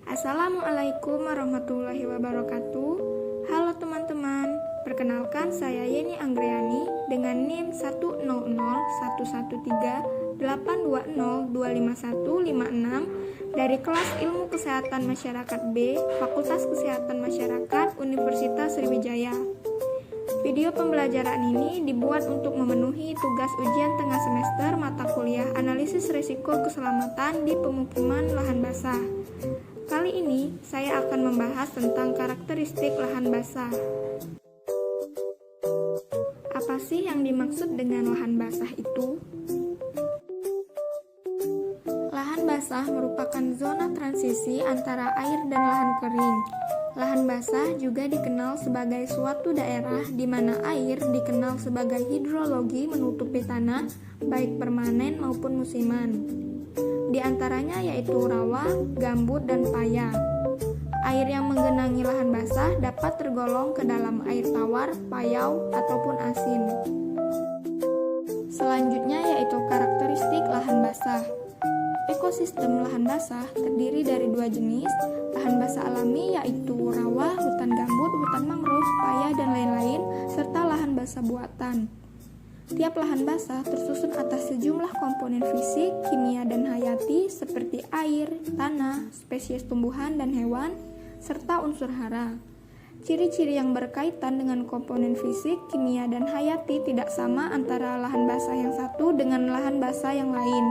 Assalamualaikum warahmatullahi wabarakatuh. Halo teman-teman, perkenalkan saya Yeni Anggriani dengan NIM 1001382025156 dari kelas Ilmu Kesehatan Masyarakat B, Fakultas Kesehatan Masyarakat Universitas Sriwijaya. Video pembelajaran ini dibuat untuk memenuhi tugas ujian tengah semester mata kuliah Analisis Risiko Keselamatan di Pemukiman Lahan Basah. Kali ini saya akan membahas tentang karakteristik lahan basah. Apa sih yang dimaksud dengan lahan basah itu? Lahan basah merupakan zona transisi antara air dan lahan kering. Lahan basah juga dikenal sebagai suatu daerah di mana air dikenal sebagai hidrologi menutupi tanah, baik permanen maupun musiman. Di antaranya yaitu rawa, gambut, dan paya. Air yang menggenangi lahan basah dapat tergolong ke dalam air tawar, payau, ataupun asin. Selanjutnya yaitu karakteristik lahan basah. Ekosistem lahan basah terdiri dari dua jenis, lahan basah alami yaitu rawa, hutan gambut, hutan mangrove, paya, dan lain-lain, serta lahan basah buatan. Tiap lahan basah tersusun atas sejumlah komponen fisik, kimia, dan hayati seperti air, tanah, spesies tumbuhan dan hewan, serta unsur hara. Ciri-ciri yang berkaitan dengan komponen fisik, kimia, dan hayati tidak sama antara lahan basah yang satu dengan lahan basah yang lain.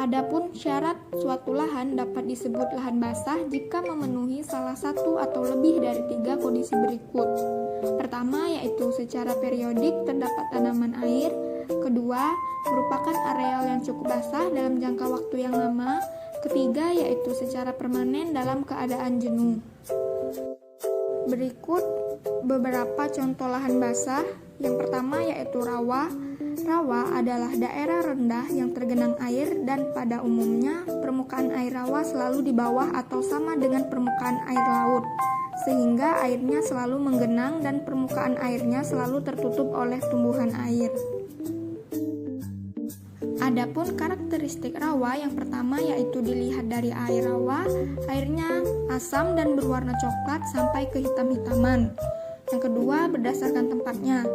Adapun syarat suatu lahan dapat disebut lahan basah jika memenuhi salah satu atau lebih dari 3 kondisi berikut. Pertama yaitu secara periodik terdapat tanaman air. Kedua, merupakan areal yang cukup basah dalam jangka waktu yang lama. Ketiga yaitu secara permanen dalam keadaan jenuh. Berikut beberapa contoh lahan basah. Yang pertama yaitu rawa. Rawa adalah daerah rendah yang tergenang air dan pada umumnya permukaan air rawa selalu di bawah atau sama dengan permukaan air laut, sehingga airnya selalu menggenang dan permukaan airnya selalu tertutup oleh tumbuhan air. Adapun karakteristik rawa yang pertama yaitu dilihat dari air rawa, airnya asam dan berwarna coklat sampai kehitam-hitaman. Yang kedua, berdasarkan tempatnya.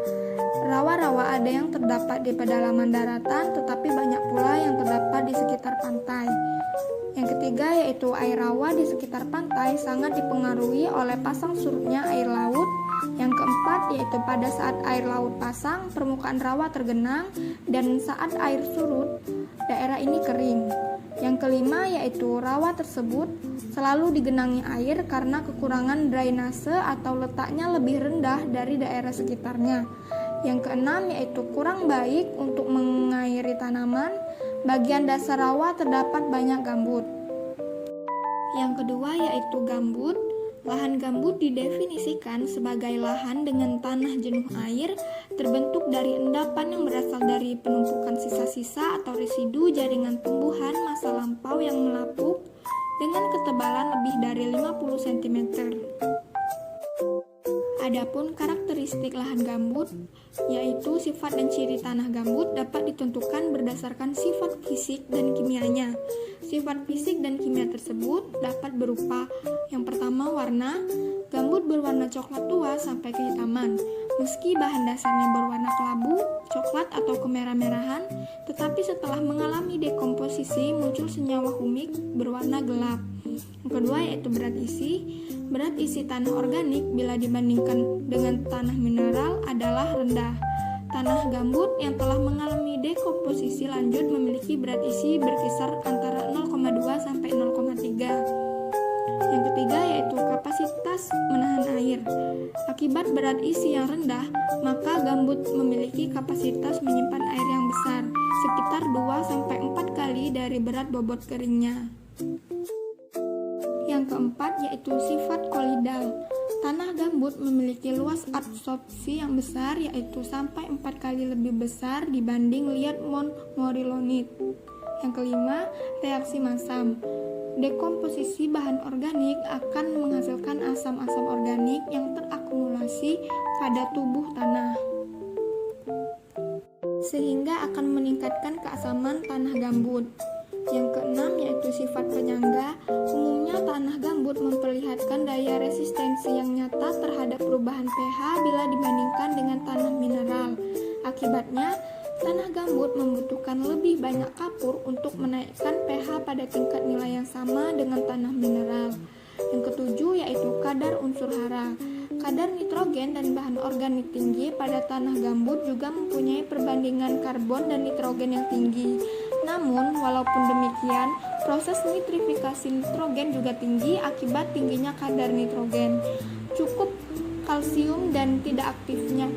Rawa-rawa ada yang terdapat di pedalaman daratan, tetapi banyak pula yang terdapat di sekitar pantai. Yang ketiga yaitu air rawa di sekitar pantai sangat dipengaruhi oleh pasang surutnya air laut. Yang keempat yaitu pada saat air laut pasang, permukaan rawa tergenang, dan saat air surut, daerah ini kering. Yang kelima yaitu rawa tersebut selalu digenangi air karena kekurangan drainase atau letaknya lebih rendah dari daerah sekitarnya. Yang keenam yaitu kurang baik untuk mengairi tanaman. Bagian dasar rawa terdapat banyak gambut. Yang kedua yaitu gambut. Lahan gambut didefinisikan sebagai lahan dengan tanah jenuh air, terbentuk dari endapan yang berasal dari penumpukan sisa-sisa atau residu jaringan tumbuhan masa lampau yang melapuk dengan ketebalan lebih dari 50 cm. Adapun karakteristik lahan gambut, yaitu sifat dan ciri tanah gambut dapat ditentukan berdasarkan sifat fisik dan kimianya. Sifat fisik dan kimia tersebut dapat berupa yang pertama warna. Gambut berwarna coklat tua sampai kehitaman. Meski bahan dasarnya berwarna kelabu, coklat atau kemerah-merahan, tetapi setelah mengalami dekomposisi muncul senyawa humik berwarna gelap. Yang kedua yaitu berat isi. Berat isi tanah organik bila dibandingkan dengan tanah mineral adalah rendah. Tanah gambut yang telah mengalami dekomposisi lanjut memiliki berat isi berkisar antara 0,2 sampai 0,3. Yang ketiga yaitu kapasitas menahan air. Akibat berat isi yang rendah, maka gambut memiliki kapasitas menyimpan air yang besar, sekitar 2 sampai 4 kali dari berat bobot keringnya. Yang keempat yaitu sifat kolidal. Tanah gambut memiliki luas absorpsi yang besar, yaitu sampai 4 kali lebih besar dibanding liat montmorillonite. Yang kelima, reaksi masam. Dekomposisi bahan organik akan menghasilkan asam-asam organik yang terakumulasi pada tubuh tanah, sehingga akan meningkatkan keasaman tanah gambut. Yang keenam yaitu sifat penyangga. Umumnya tanah gambut memperlihatkan daya resistensi yang nyata terhadap perubahan pH bila dibandingkan dengan tanah mineral. Akibatnya, tanah gambut membutuhkan lebih banyak kapur untuk menaikkan pH pada tingkat nilai yang sama dengan tanah mineral. Yang ketujuh yaitu kadar unsur hara. Kadar nitrogen dan bahan organik tinggi pada tanah gambut juga mempunyai perbandingan karbon dan nitrogen yang tinggi. Namun, walaupun demikian, proses nitrifikasi nitrogen juga tinggi akibat tingginya kadar nitrogen. Cukup kalsium dan tidak aktifnya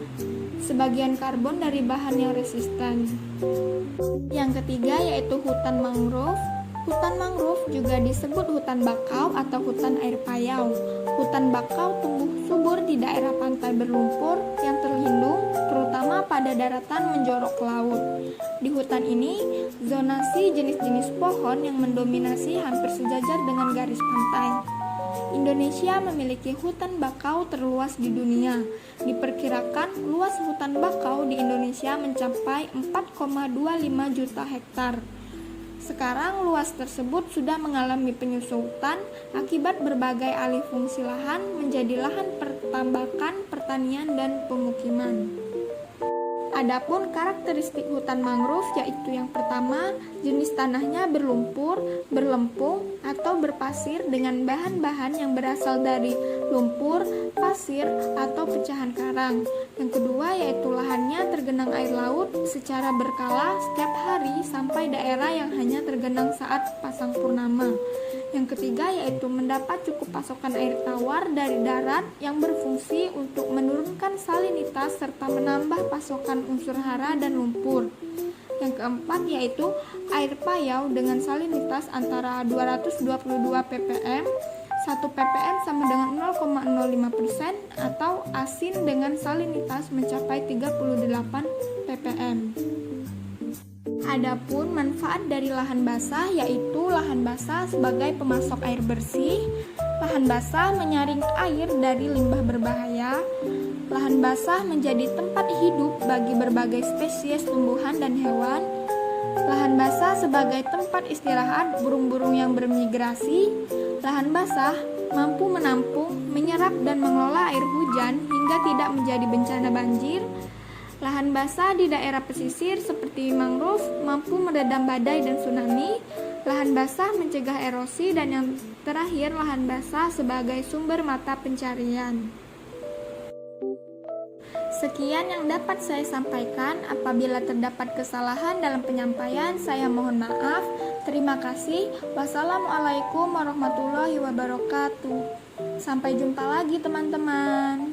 sebagian karbon dari bahan yang resisten. Yang ketiga yaitu hutan mangrove. Hutan mangrove juga disebut hutan bakau atau hutan air payau. Hutan bakau tumbuh subur di daerah pantai berlumpur yang terlindung, terutama pada daratan menjorok ke laut. Di hutan ini, zonasi jenis-jenis pohon yang mendominasi hampir sejajar dengan garis pantai. Indonesia memiliki hutan bakau terluas di dunia. Diperkirakan luas hutan bakau di Indonesia mencapai 4,25 juta hektar. Sekarang luas tersebut sudah mengalami penyusutan akibat berbagai alih fungsi lahan menjadi lahan pertambakan, pertanian, dan pemukiman. Adapun karakteristik hutan mangrove yaitu yang pertama, jenis tanahnya berlumpur, berlempung, atau berpasir dengan bahan-bahan yang berasal dari lumpur, pasir, atau pecahan karang. Yang kedua yaitu lahannya tergenang air laut secara berkala setiap hari sampai daerah yang hanya tergenang saat pasang purnama. Yang ketiga yaitu mendapat cukup pasokan air tawar dari darat yang berfungsi untuk menurunkan salinitas serta menambah pasokan unsur hara dan lumpur. Yang keempat yaitu air payau dengan salinitas antara 222 ppm, 1 ppm sama dengan 0,05% atau asin dengan salinitas mencapai 38 ppm. Adapun manfaat dari lahan basah yaitu lahan basah sebagai pemasok air bersih, lahan basah menyaring air dari limbah berbahaya, lahan basah menjadi tempat hidup bagi berbagai spesies tumbuhan dan hewan, lahan basah sebagai tempat istirahat burung-burung yang bermigrasi, lahan basah mampu menampung, menyerap dan mengelola air hujan hingga tidak menjadi bencana banjir. Lahan basah di daerah pesisir seperti mangrove mampu meredam badai dan tsunami. Lahan basah mencegah erosi dan yang terakhir lahan basah sebagai sumber mata pencarian. Sekian yang dapat saya sampaikan. Apabila terdapat kesalahan dalam penyampaian, saya mohon maaf. Terima kasih. Wassalamualaikum warahmatullahi wabarakatuh. Sampai jumpa lagi teman-teman.